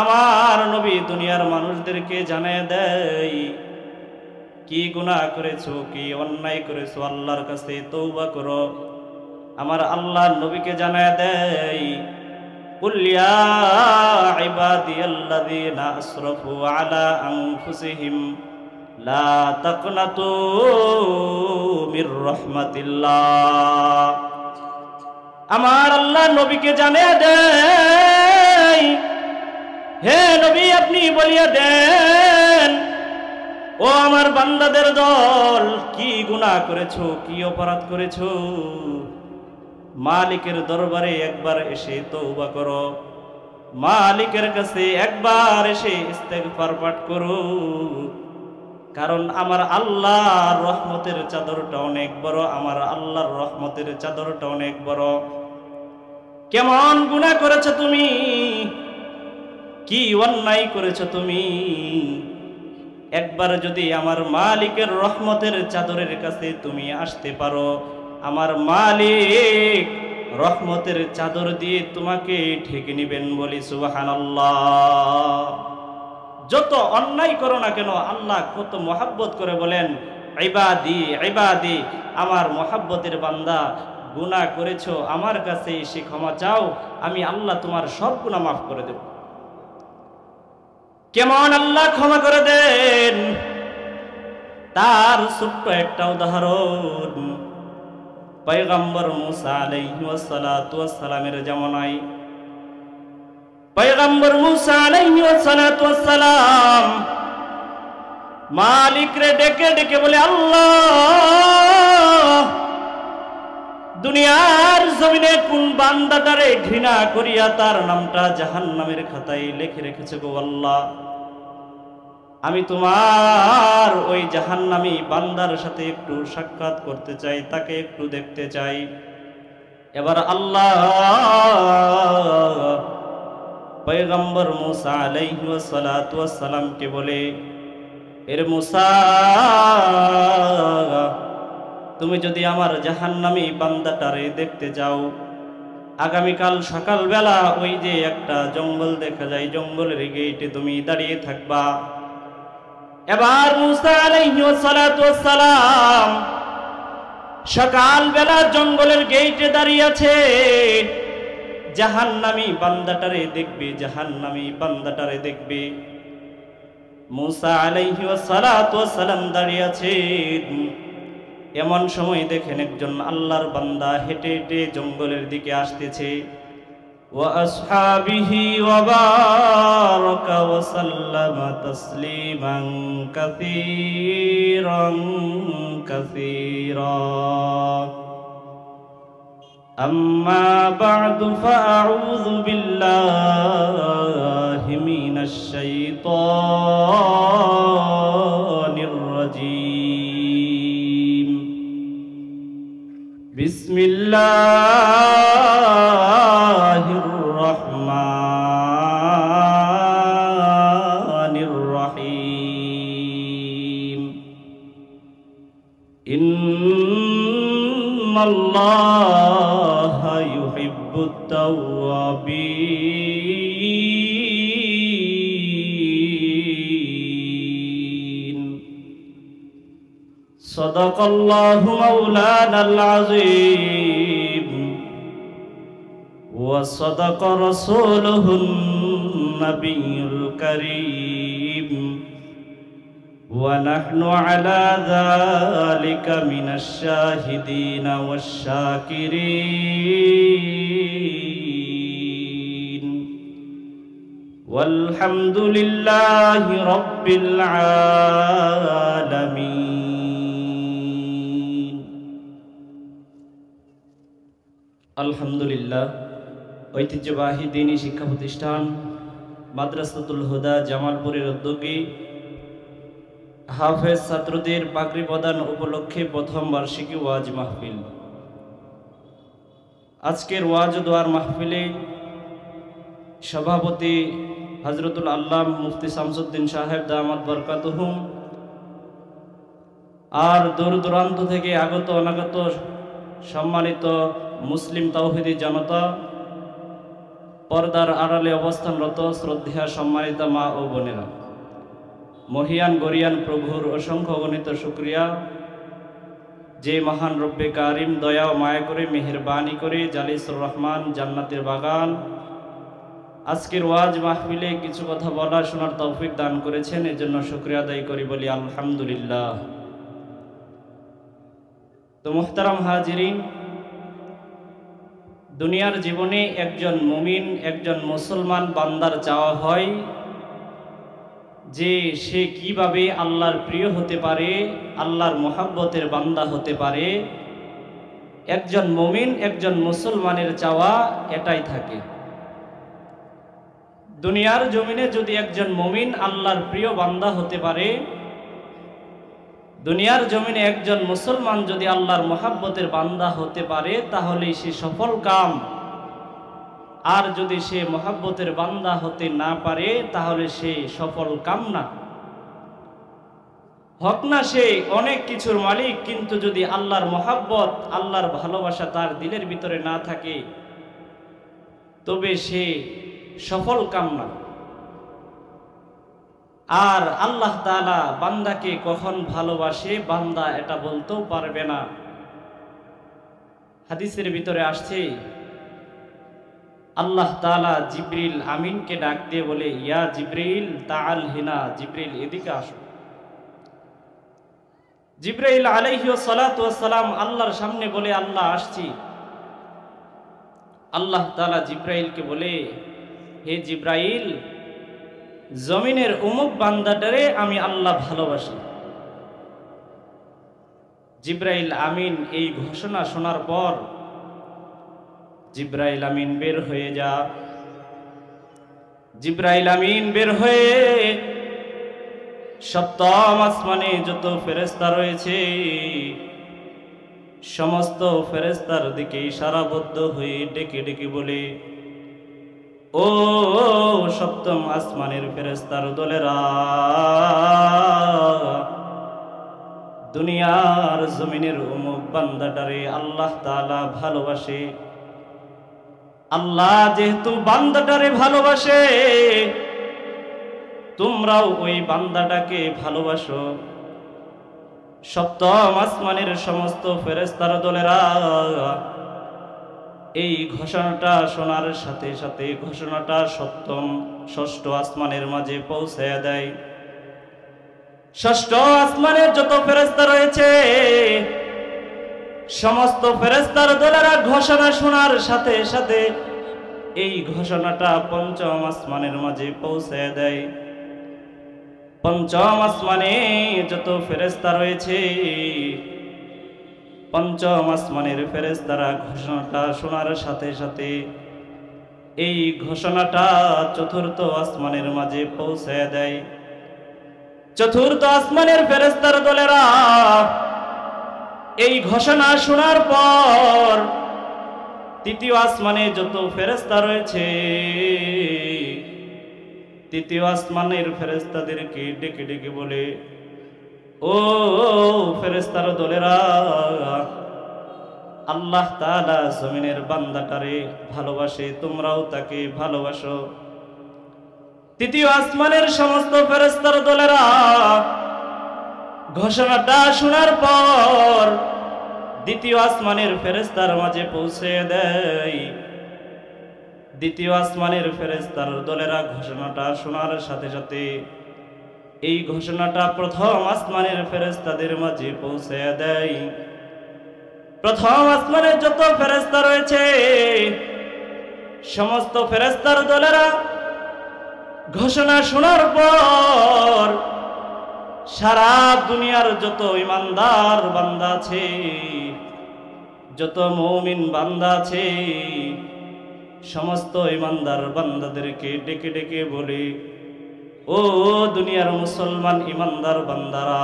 আমার নবী দুনিয়ার মানুষদেরকে জানিয়ে দেয় কি গুনাহ করেছো, কি অন্যায় করেছো, আল্লাহর কাছে তওবা করো। আমার আল্লাহর নবীকে জানিয়ে দেয় কুল ইয়া ইবাদিয়াল্লাযীনা আসরাফু আলা আনফুসিহিম লা তাকনাতু মির রাহমাতিল্লাহ। আমার আল্লাহ নবীকে জানিয়ে দেয়, হে নবী আপনি বলিয়া দেন, ও আমার বান্দাদের দল, কি গুনাহ করেছো, কি অপরাধ করেছো, মালিকের দরবারে একবার এসে তওবা করো, মালিকের কাছে একবার এসে ইস্তেগফার পাঠ করো। কারণ আমার আল্লাহর রহমতের চাদরটা অনেক বড়, আমার আল্লাহর রহমতের চাদরটা অনেক বড়। কেমন গুনাহ করেছো তুমি, কি অন্যায় করেছো তুমি, একবার যদি আমার মালিকের রহমতের চাদরের কাছে তুমি আসতে পারো, আমার মালিক রহমতের চাদর দিয়ে তোমাকে ঢেকে নিবেন। বলি সুবহানাল্লাহ। যত অন্যায় করো না কেন, আল্লাহ কত মহাব্বত করে বলেন, ইবাদি ইবাদি, আমার মহাব্বতের বান্দা, গুনাহ করেছো আমার কাছে এসে ক্ষমা চাও, আমি আল্লাহ তোমার সব গুনাহ মাফ করে দেব। কেমন আল্লাহ ক্ষমা করে দেন, তার ছোট্ট একটা উদাহরণ। পয়গম্বর মুসা আলাইহিস সালাতু ওয়াস সালামের জামানায় পয়গম্বর মুসা আলাইহিস সালাতু ওয়াস সালাম মালিক রে ডেকে ডেকে বলে, আল্লাহ দুনিয়ার জমিনে কোন বান্দাটারে ঘৃণা করিয়া তার নামটা জাহান্নামের খাতায় লিখে রেখেছে গো আল্লাহ, আমি তোমার ওই জাহান্নামী বান্দার সাথে একটু সাক্ষাৎ করতে চাই, তাকে একটু দেখতে চাই। এবার আল্লাহ পয়গম্বর মুসা আলাইহিস সালাতু ওয়াস সালামকে বলে, এর মুসা, তুমি যদি আমার জাহান্নামী বান্দাটারে দেখতে যাও, আগামীকাল সকালবেলা ওই যে একটা জঙ্গল দেখা যায়, জঙ্গলের গেটে তুমি দাঁড়িয়ে থাকবা। এবার মুসা আলাইহিস সালাতু ওয়াস সালাম সকালবেলা জঙ্গলের গেটে দাঁড়িয়ে আছে, জাহান্নামী বান্দাটারে দেখবে, জাহান্নামী বান্দাটারে দেখবে। মুসা আলাইহিস সালাতু ওয়াস সালাম দাঁড়িয়ে আছেন, এমন সময় দেখেন একজন আল্লাহর বান্দা হেঁটে হেঁটে জঙ্গলের দিকে আসতেছে। ওয়া আসহাবিহি ওয়া বারাকা ওয়া সাল্লামা তাসলিমান কাসীরান কাসীরা। আম্মা বা'দু ফাআউযু বিল্লাহি মিনাশ শাইতানির রাজীম। বিসমিল্লাহির রহমানির রহিম। ইন্নাল্লাহা ইউহিব্বুত তাওয়াবিন। সাদাকাল্লাহু মাওলানাল আযীম ওয়া সাদাকা রাসূলুহুন নাবিয়্যুল কারীম ওয়া নাহনু আলা যালিকা মিনাশ শাহিদিনা ওয়াশ শাকিরিন ওয়ালহামদুলিল্লাহি রাব্বিল আলামিন। আলহামদুলিল্লাহ। ঐতিহ্যবাহী দ্বীনী শিক্ষা প্রতিষ্ঠান মাদ্রাসাতুল হুদা জামালপুরের উদ্যোগে হাফেজ ছাত্রদের পাগড়ি প্রদান উপলক্ষে প্রথম বার্ষিকী ওয়াজ মাহফিল। আজকের ওয়াজ ও দোয়ার মাহফিলে সভাপতি হযরতুল আল্লামা মুফতি শামসুদ্দিন সাহেব দামাত বরকাতুহুম, আর দূর দূরান্ত থেকে আগত অনাগত সম্মানিত মুসলিম তাওহীদি জনতা, পর্দার আড়ালে অবস্থানরত শ্রদ্ধেয়া সম্মানিত মা ও বোনেরা, মহিয়ান গরিয়ান প্রভুর অসংখ্য গণিত শুকরিয়া, যে মহান রব্বে কারিম দয়া ও মায়া করে মেহেরবানি করে জালিসুর রহমান জান্নাতের বাগান আজকের ওয়াজ মাহফিলে কিছু কথা বলা শোনার তৌফিক দান করেছেন, এজন্য শুকরিয়া আদায় করি, বলি আলহামদুলিল্লাহ। তো মুহতারাম হাজিরিন, দুনিয়ার জীবনে একজন মুমিন, একজন মুসলমান বান্দার চাওয়া হয় যে সে কিভাবে আল্লাহর প্রিয় হতে পারে, আল্লাহর মোহাব্বতের বান্দা হতে পারে। একজন মুমিন, একজন মুসলমানের চাওয়া এটাই থাকে। দুনিয়ার জমিনে যদি একজন মুমিন আল্লাহর প্রিয় বান্দা হতে পারে, দুনিয়ার জমিনে একজন মুসলমান যদি আল্লাহর মোহাব্বতের বান্দা হতে পারে, তাহলে সে সফল কাম। আর যদি সে মোহাব্বতের বান্দা হতে না পারে, তাহলে সে সফল কাম না। হক না সে অনেক কিছুর মালিক, কিন্তু যদি আল্লাহর মোহাব্বত, আল্লাহর ভালোবাসা তার দিলের ভিতরে না থাকে, তবে সে সফল কাম না। আর আল্লাহ তাআলা বান্দাকে কখন ভালোবাসে বান্দা এটা বলতেও পারবে না। হাদিসের ভিতরে আসছে, আল্লাহ তাআলা জিবরিল আমিনকে ডাক দিয়ে বলে, ইয়া জিবরিল তাআল হিনা, জিবরিল এদিকে আসো। জিবরাইল আলাইহিস সালাতু ওয়াস সালাম আল্লাহর সামনে বলে, আল্লাহ আসছি। আল্লাহ তাআলা জিবরাইলকে বলে, হে জিবরাইল, জমিনের অমুক বান্দাটারে আমি আল্লাহ ভালোবাসি। জিবরাইল আমিন এই ঘোষণা শোনার পর জিবরাইল আমিন বের হয়ে যা। জিবরাইল আমিন বের হয়ে সপ্তম আসমানে যত ফেরেশতা রয়েছে সমস্ত ফেরেশতার দিকে ইশারাবদ্ধ হয়ে ডেকে ডেকে বলে, ও সপ্তম আসমানের ফেরেশতার দলেরা, দুনিয়ার জমিনের অমুক বান্দাটারে আল্লাহ তাআলা ভালোবাসে। আল্লাহ যেহেতু বান্দাটারে ভালোবাসে, তোমরাও ওই বান্দাটাকে ভালোবাসো। সপ্তম আসমানের সমস্ত ফেরেশতার দলেরা এই ঘোষণাটা শোনার সাথে সাথে ঘোষণাটা ষষ্ঠ আসমানের মাঝে পৌঁছায়া দেয়। ষষ্ঠ আসমানের যত ফেরেশতা রয়েছে সমস্ত ফেরেশতার দলেরা ঘোষণা শোনার সাথে সাথে এই ঘোষণাটা পঞ্চম আসমানের মাঝে পৌঁছায়া দেয়। পঞ্চম আসমানে যত ফেরেশতা রয়েছে পঞ্চম আসমানের ফেরেশতারা ঘোষণাটা শোনার সাথে সাথে এই ঘোষণাটা চতুর্থ আসমানের মাঝে পৌঁছায় দেয়। চতুর্থ আসমানের ফেরেশতার দলেরা এই ঘোষণা শোনার পর তৃতীয় আসমানে যত ফেরেশতা রয়েছে তৃতীয় আসমানের ফেরেশতাদেরকে ডেকে ডেকে বলে, ও ফেরেশতার দলেরা, আল্লাহ তাআলা জমিনের বান্দাটারে ভালোবাসে, তোমরাও তাকে ভালোবাসো। তৃতীয় আসমানের সমস্ত ফেরেশতার দলেরা ঘোষণাটা শোনার পর দ্বিতীয় আসমানের ফেরেশতার মাঝে পৌঁছে দেয়। দ্বিতীয় আসমানের ফেরেশতার দলেরা ঘোষণাটা শোনার সাথে সাথে এই ঘোষণাটা প্রথম আসমানের ফেরেশতাদের মাঝে পৌঁছে দেয়। প্রথম আসমানে যত ফেরেশতা রয়েছে সমস্ত ফেরেশতার দলেরা ঘোষণা শোনার পর সারা দুনিয়ার যত ঈমানদার বান্দা আছে, যত মুমিন বান্দা আছে, সমস্ত ঈমানদার বান্দাদেরকে ডেকে ডেকে বলে, ও দুনিয়ার মুসলমান ঈমানদার বান্দারা,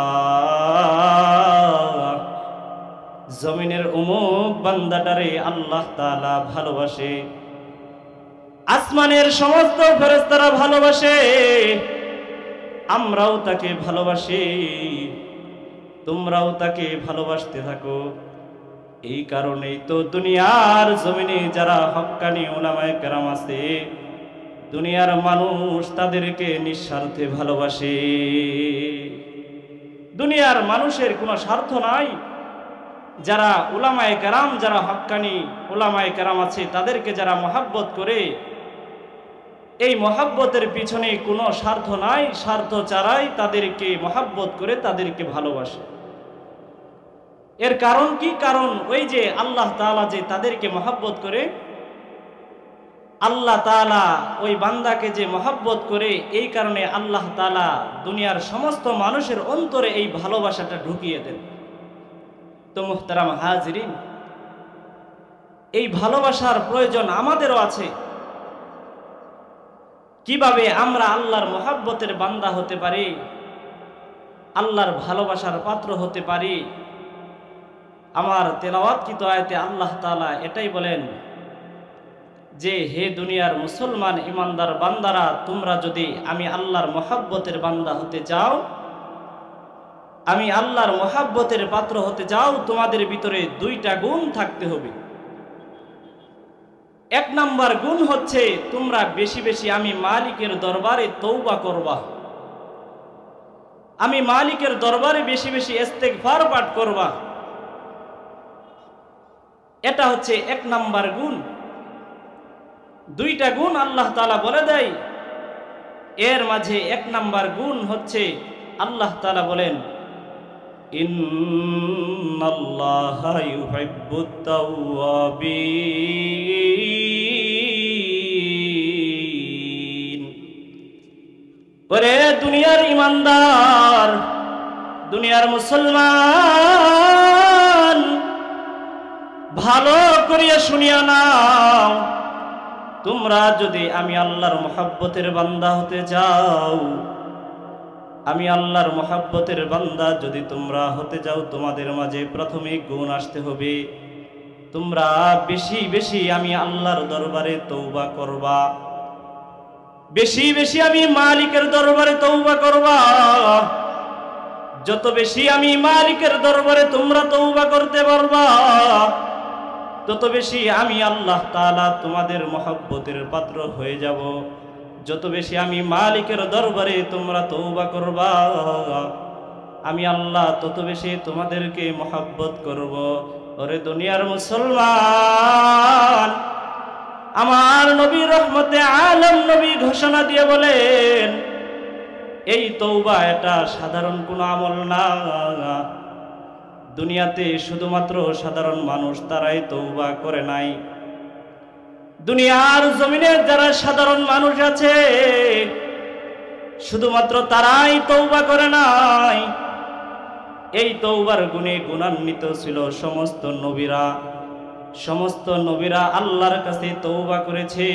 জমিনের অমুক বান্দাটারে আল্লাহ তাআলা ভালোবাসে। আসমানের সমস্ত ফেরেশতারা ভালোবাসে, আমরাও তাকে ভালোবাসি, তোমরাও তাকে ভালোবাসতে থাকো। এই কারণেই তো দুনিয়ার জমিনে যারা হক্কানি উলামায়ে কেরাম আছে, দুনিয়ার মানুষ তাদেরকে নিঃস্বার্থে ভালোবাসে। দুনিয়ার মানুষের কোনো স্বার্থ নাই। যারা উলামায়ে কেরাম, যারা হক্কানি উলামায়ে কেরাম আছে, তাদেরকে যারা মহাব্বত করে, এই মহাব্বতের পিছনে কোনো স্বার্থ নাই, স্বার্থ ছাড়াই তাদেরকে মহাব্বত করে, তাদেরকে ভালোবাসে। এর কারণ কি? কারণ ওই যে আল্লাহ তাআলা যে তাদেরকে মহাব্বত করে, আল্লাহ তাআলা ওই বান্দাকে যে মহাব্বত করে, এই কারণে আল্লাহ তাআলা দুনিয়ার সমস্ত মানুষের অন্তরে এই ভালোবাসাটা ঢুকিয়ে দেন। তো মুহতারাম হাজিরিন, এই ভালোবাসার প্রয়োজন আমাদেরও আছে। কিভাবে আমরা আল্লাহর মহাব্বতের বান্দা হতে পারি, আল্লাহর ভালোবাসার পাত্র হতে পারি? আমার তেলাওয়াতকৃত আয়াতে আল্লাহ তাআলা এটাই বলেন যে, হে দুনিয়ার মুসলমান ইমানদার বান্দারা, তোমরা যদি আমি আল্লাহর মহাব্বতের বান্দা হতে চাও, আমি আল্লাহর মহাব্বতের পাত্র হতে চাও, তোমাদের ভিতরে দুইটা গুণ থাকতে হবে। এক নাম্বার গুণ হচ্ছে, তোমরা বেশি বেশি আমি মালিকের দরবারে তওবা করবা, আমি মালিকের দরবারে বেশি বেশি ইস্তেগফার পাঠ করবা। এটা হচ্ছে এক নাম্বার গুণ। দুইটা গুণ আল্লাহ তাআলা বলে দেয়, এর মাঝে এক নাম্বার গুণ হচ্ছে আল্লাহ তাআলা বলেন, ইন্নাল্লাহা ইউহিব্বুত তাওয়াবিন। ওরে দুনিয়ার ইমানদার, দুনিয়ার মুসলমান, ভালো করিয়া শুনিয়া নাও, তোমরা যদি আমি আল্লাহর মহাব্বতের বান্দা হতে চাও, আমি আল্লাহর মহাব্বতের বান্দা যদি তোমরা হতে চাও, তোমাদের মাঝে প্রাথমিক গুণ আসতে হবে, তোমরা বেশি বেশি আমি আল্লাহর দরবারে তওবা করবা, বেশি বেশি আমি মালিকের দরবারে তওবা করবা। যত বেশি আমি মালিকের দরবারে তোমরা তওবা করতে পারবা, তত বেশি আমি আল্লাহ তাআলা তোমাদের মহব্বতের পাত্র হয়ে যাব। যত বেশি আমি মালিকের দরবারে তোমরা তওবা করবা, আমি আল্লাহ তত বেশি তোমাদেরকে মহব্বত করব। ওরে দুনিয়ার মুসলমান, আমার নবী রহমতে আলম নবী ঘোষণা দিয়ে বলেন, এই তওবা এটা সাধারণ কোনো আমল না। দুনিয়াতে শুধুমাত্র সাধারণ মানুষ তারাই তওবা করে নাই। দুনিয়ার জমিনে যারা সাধারণ মানুষ আছে, শুধুমাত্র তারাই তওবা করে নাই। এই তওবার গুণে গুণান্বিত ছিল সমস্ত নবীরা। সমস্ত নবীরা আল্লাহর কাছে তওবা করেছে,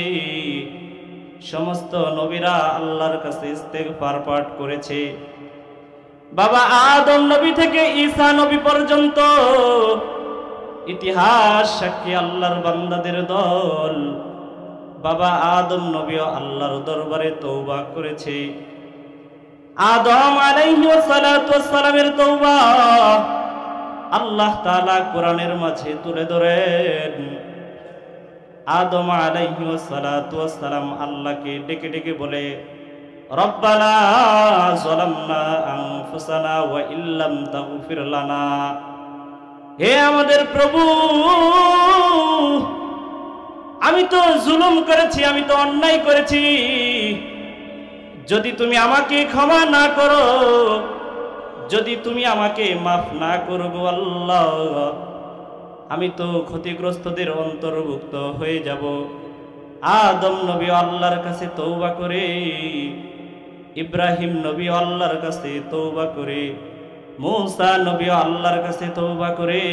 সমস্ত নবীরা আল্লাহর কাছে ইস্তেগফার পাঠ করেছে। বাবা আদম নবী থেকে ঈসা নবী পর্যন্ত ইতিহাস সাক্ষী আল্লাহর বান্দাদের দল। বাবা আদম নবীও আল্লাহর দরবারে তওবা করেছে। আদম আলাইহিস সালাতু ওয়াস সালামের তওবা আল্লাহ তাআলা কোরআনের মাঝে তুলে ধরেন। আদম আলাইহিস সালাতু ওয়াস সালাম আল্লাহকে ডেকে ডেকে বলে, রব্বানা যালামনা আনফুসানা ওয়া ইল্লাম তাগফির লানা। হে আমাদের প্রভু, আমি তো জুলুম করেছি, আমি তো অন্যায় করেছি, যদি তুমি আমাকে ক্ষমা না করো, যদি তুমি আমাকে মাফ না করো গো আল্লাহ, আমি তো ক্ষতিগ্রস্তদের অন্তর্ভুক্ত হয়ে যাব। আদম নবী আল্লাহর কাছে তওবা করে, ইব্রাহিম নবী আল্লাহর কাছে তওবা করে, মূসা নবী আল্লাহর কাছে তওবা করে,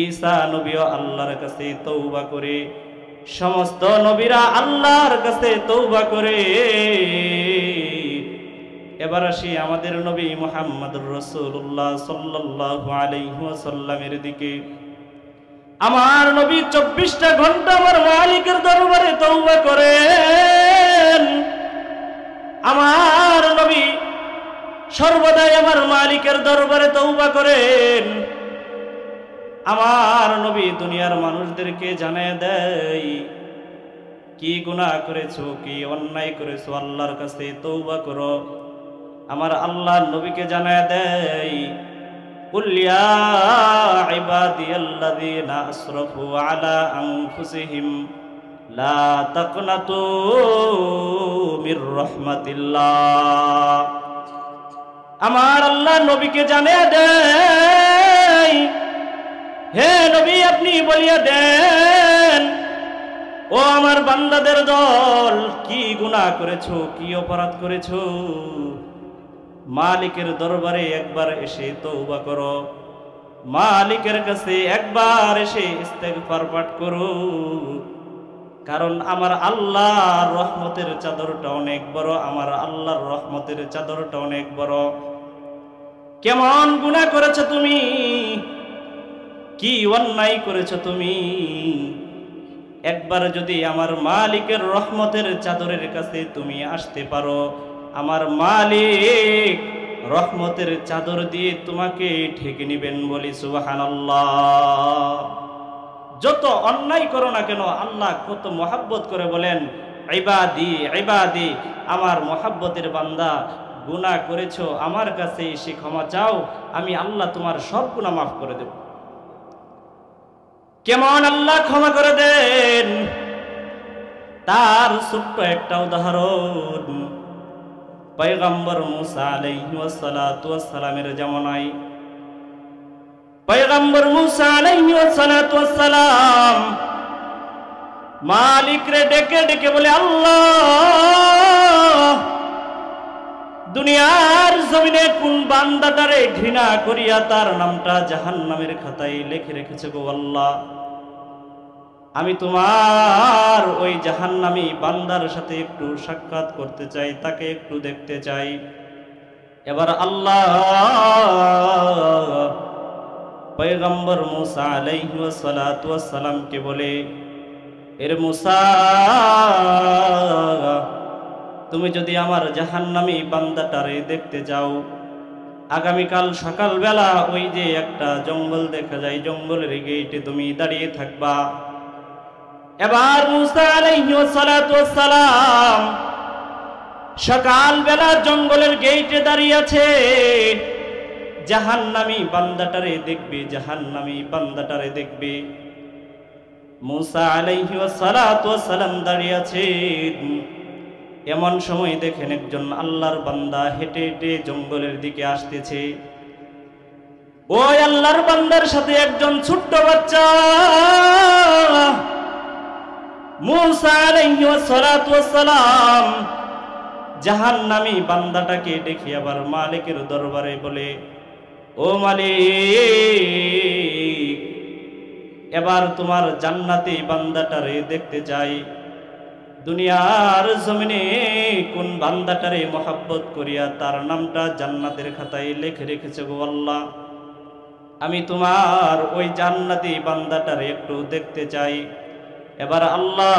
ঈসা নবী আল্লাহর কাছে তওবা করে, সমস্ত নবীরা আল্লাহর কাছে তওবা করে। এবার আসি আমাদের নবী মুহাম্মদুর রাসূলুল্লাহ সাল্লাল্লাহু আলাইহি ওয়াসাল্লামের দিকে। আমার নবী 24টা ঘন্টা আমার মালিকের দরবারে তওবা করেন। আমার নবী সর্বদাই আমার মালিকের দরবারে তওবা করেন। আমার নবী দুনিয়ার মানুষদেরকে জানিয়ে দেয় কি গুনাহ করেছো, কি অন্যায় করেছো, আল্লাহর কাছে তওবা করো। আমার আল্লাহ নবীকে জানিয়ে দেয় কুল ইয়া ইবাদিয়াল্লাযীনা আসরাফু আলা আনফুসিহিম লা তাকনাতু মির রাহমাতিল্লাহ। আমার আল্লাহ নবীকে জানিয়ে দেয়, হে নবী আপনি বলিয়া দেন ও আমার বান্দাদের দল, কি গুনাহ করেছো, কি অপরাধ করেছো, মালিকের দরবারে একবার এসে তওবা করো, মালিকের কাছে একবার এসে ইস্তেগফার পাঠ করো। কারণ আমার আল্লাহর রহমতের চাদরটা অনেক বড়, আমার আল্লাহর রহমতের চাদরটা অনেক বড়। কেমন গুনাহ করেছো তুমি, কি অন্যায় করেছো তুমি, একবার যদি আমার মালিকের রহমতের চাদরের কাছে তুমি আসতে পারো, আমার মালিক রহমতের চাদর দিয়ে তোমাকে ঢেকে নিবেন বলি সুবহানাল্লাহ। যত অন্যায় করো না কেন আল্লাহ কত মহাব্বত করে বলেন ইবাদি ইবাদি, আমার মহাব্বতের বান্দা, গুনাহ করেছো আমার কাছে এসে ক্ষমা চাও, আমি আল্লাহ তোমার সব গুনাহ মাফ করে দেব। কেমন আল্লাহ ক্ষমা করে দেন তার ছোট্ট একটা উদাহরণ পয়গম্বর মুসা আলাইহিস সালাতু ওয়াস সালামের জামানায় পয়গম্বর মুসা আলাইহিস সালাতু ওয়াস সালাম মালিক রে ডেকে ডেকে বলে, আল্লাহ দুনিয়ার জমিনে কোন বান্দাটারে ঘৃণা করিয়া তার নামটা জাহান্নামের খাতায় লিখে রেখেছে গো আল্লাহ, আমি তোমার ওই জাহান্নামী বান্দার সাথে একটু সাক্ষাৎ করতে চাই, তাকে একটু দেখতে চাই। এবার আল্লাহ পয়গম্বর মুসা আলাইহিস সালাতু ওয়াস সালামকে বলে, এর মুসা তুমি যদি আমার জাহান্নামী বান্দাটারে দেখতে যাও, আগামীকাল সকালবেলা ওই যে একটা জঙ্গল দেখা যায়, জঙ্গলের গেটে তুমি দাঁড়িয়ে থাকবা। এবার মুসা আলাইহিস সালাতু ওয়াস সালাম সকালবেলা জঙ্গলের গেটে দাঁড়িয়ে আছে, জাহান্নামী বান্দাটারে দেখবে, জাহান্নামী বান্দাটারে দেখবে। মুসা আলাইহিস সালাতু ওয়াস সালাম দাঁড়িয়ে আছেন, এমন সময় দেখেন একজন আল্লাহর বান্দা হেঁটে হেঁটে জঙ্গলের দিকে আসতেছে। ওই আল্লাহর বান্দার সাথে একজন ছোট্ট বাচ্চা। মুসা আলাইহিস সালাতু ওয়াস সালাম জাহান্নামী বান্দাটাকে দেখে আবার মালিকের দরবারে বলে, ও মালিক এবার তোমার জান্নাতি বান্দাটারে দেখতে চাই, দুনিয়ার জমিনে কোন বান্দাটারে মহব্বত করিয়া তার নামটা জান্নাতের খাতায় লিখে রেখেছে গো আল্লাহ, আমি তোমার ওই জান্নাতি বান্দাটারে একটু দেখতে চাই। এবার আল্লাহ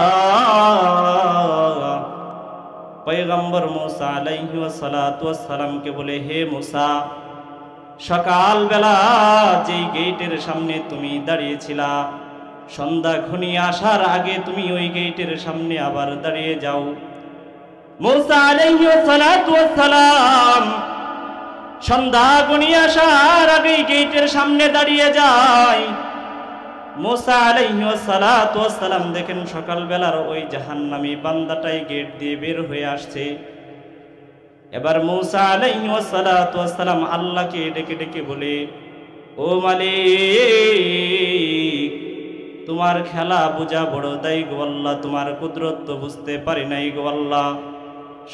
পয়গম্বর মুসা আলাইহিস সালাতু ওয়াস সালামকে বলে, হে মুসা সকালবেলা যেই গেটের সামনে তুমি দাঁড়িয়েছিলা, সন্ধ্যা ঘনিয়ে আসার আগে তুমি ওই গেটের সামনে আবার দাঁড়িয়ে যাও। মুসা আলাইহিস সালাতু ওয়াস সালাম সন্ধ্যা ঘনিয়ে আসার আগে গেটের সামনে দাঁড়িয়ে যায়। মুসা আলাইহিস সালাতু ওয়াস সালাম দেখেন সকালবেলার ওই জাহান্নামী বান্দাটাই গেট দিয়ে বের হয়ে আসছে। এবার মুসা আলাইহিস সালাতু ওয়াস সালাম আল্লাহকে ডেকে ডেকে বলে, ও মালিক তোমার খেলা বুঝা বড় দায় গো আল্লাহ, তোমার কুদরত তো বুঝতে পারি নাই গো আল্লাহ,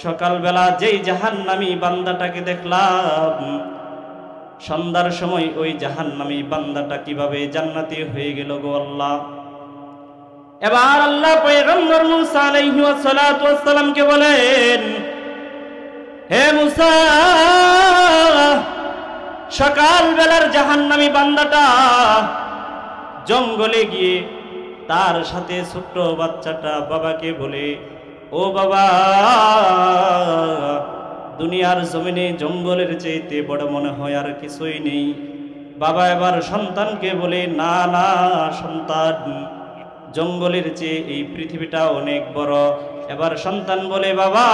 সকালবেলা যেই জাহান্নামী বান্দাটাকে দেখলাম, সন্ধ্যার সময় ওই জাহান্নামী বান্দাটা কিভাবে জান্নাতি হয়ে গেল গো আল্লাহ। এবার আল্লাহ পয়গম্বর মুসা আলাইহিস সালাতু ওয়াস সালামকে বলেন, হে মুসা সকালবেলার জাহান্নামী বান্দাটা জঙ্গলে গিয়ে তার সাথে ছোট্ট বাচ্চাটা বাবাকে বলে, ও বাবা দুনিয়ার জমিনে জঙ্গলের চাইতে বড় মনে হয় আর কিছুই নেই, বাবা এবার সন্তানকে বলে, না না সন্তান, জঙ্গলের চেয়ে এই পৃথিবীটা অনেক বড়। এবার সন্তান বলে, বাবা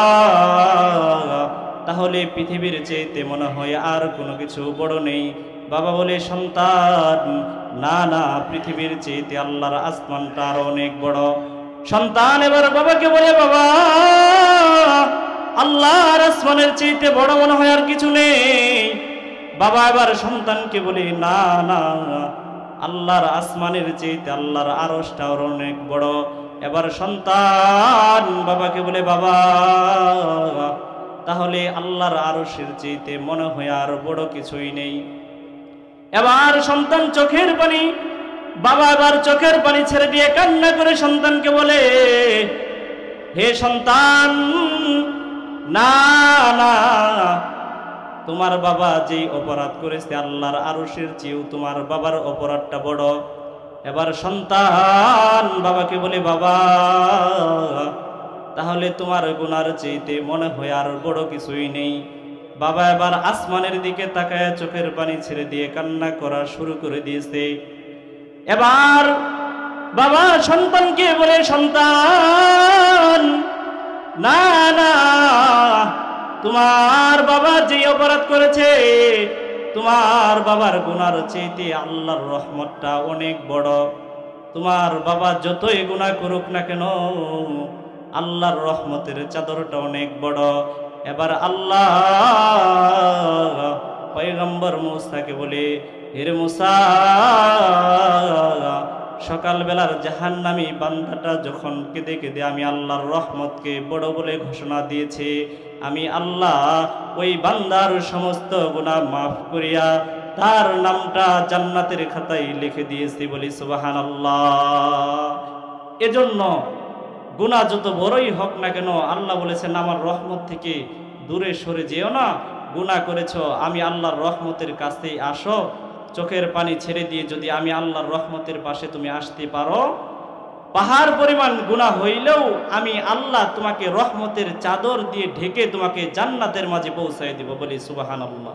তাহলে পৃথিবীর চেয়ে মনে হয় আর কোনো কিছু বড় নেই। বাবা বলে, সন্তান না না, পৃথিবীর চেয়ে আল্লাহর আসমানটা আরো অনেক বড়। সন্তান এবার বাবাকে বলে, বাবা আল্লাহর আসমানের চেয়ে বড় মনে হয় আর কিছু নেই। বাবা এবার সন্তানকে বলে, না না, আল্লাহর আসমানের চেয়ে আল্লাহর আরশটা আরো অনেক বড়। এবার সন্তান বাবাকে বলে, বাবা তাহলে আল্লাহর আরশের চেয়ে মনে হয় আর বড় কিছুই নেই। এবার সন্তান চোখের পানি, বাবা এবার চোখের পানি ছেড়ে দিয়ে কান্না করে সন্তানকে বলে, হে সন্তান না না, তোমার বাবা যেই অপরাধ করেছে আল্লাহর আরশের চেয়েও তোমার বাবার অপরাধটা বড়। এবার সন্তান বাবাকে বলে, বাবা তাহলে তোমার গুনার চেয়েতে মনে হয় আর বড় কিছুই নেই। বাবা এবার আসমানের দিকে তাকায় চোখের পানি ছেড়ে দিয়ে কান্না করা শুরু করে দিয়েছে। এবার বাবা সন্তানকে বলে, সন্তান না না, তোমার বাবা যে অপরাধ করেছে, তোমার বাবার গুনার চেয়ে আল্লাহর রহমতটা অনেক বড়। তোমার বাবা যতই গুনাহ করুক না কেন, আল্লাহর রহমতের চাদরটা অনেক বড়। এবার আল্লাহ পয়গম্বর মুসাকে বলে, হে মুসা, সকালবেলার জাহান্নামী বান্দাটা যখন কেঁদে কেঁদে আমি আল্লাহর রহমতকে বড় বলে ঘোষণা দিয়েছে, আমি আল্লাহ ওই বান্দার সমস্ত গুনাহ মাফ করিয়া তার নামটা জান্নাতের খাতায় লিখে দিয়েছি, বলি সুবহানাল্লাহ। এজন্য গুনাহ যত বড়ই হোক না কেন, আল্লাহ বলেছেন আমার রহমত থেকে দূরে সরে যেও না। গুনাহ করেছো, আমি আল্লাহর রহমতের কাছেই আসো। চোখের পানি ছেড়ে দিয়ে যদি আমি আল্লাহর রহমতের পাশে তুমি আসতে পারো, পাহাড় পরিমাণ গুনাহ হইলেও আমি আল্লাহ তোমাকে রহমতের চাদর দিয়ে ঢেকে তোমাকে জান্নাতের মাঝে পৌঁছায় দিব, বলি সুবহানাল্লাহ।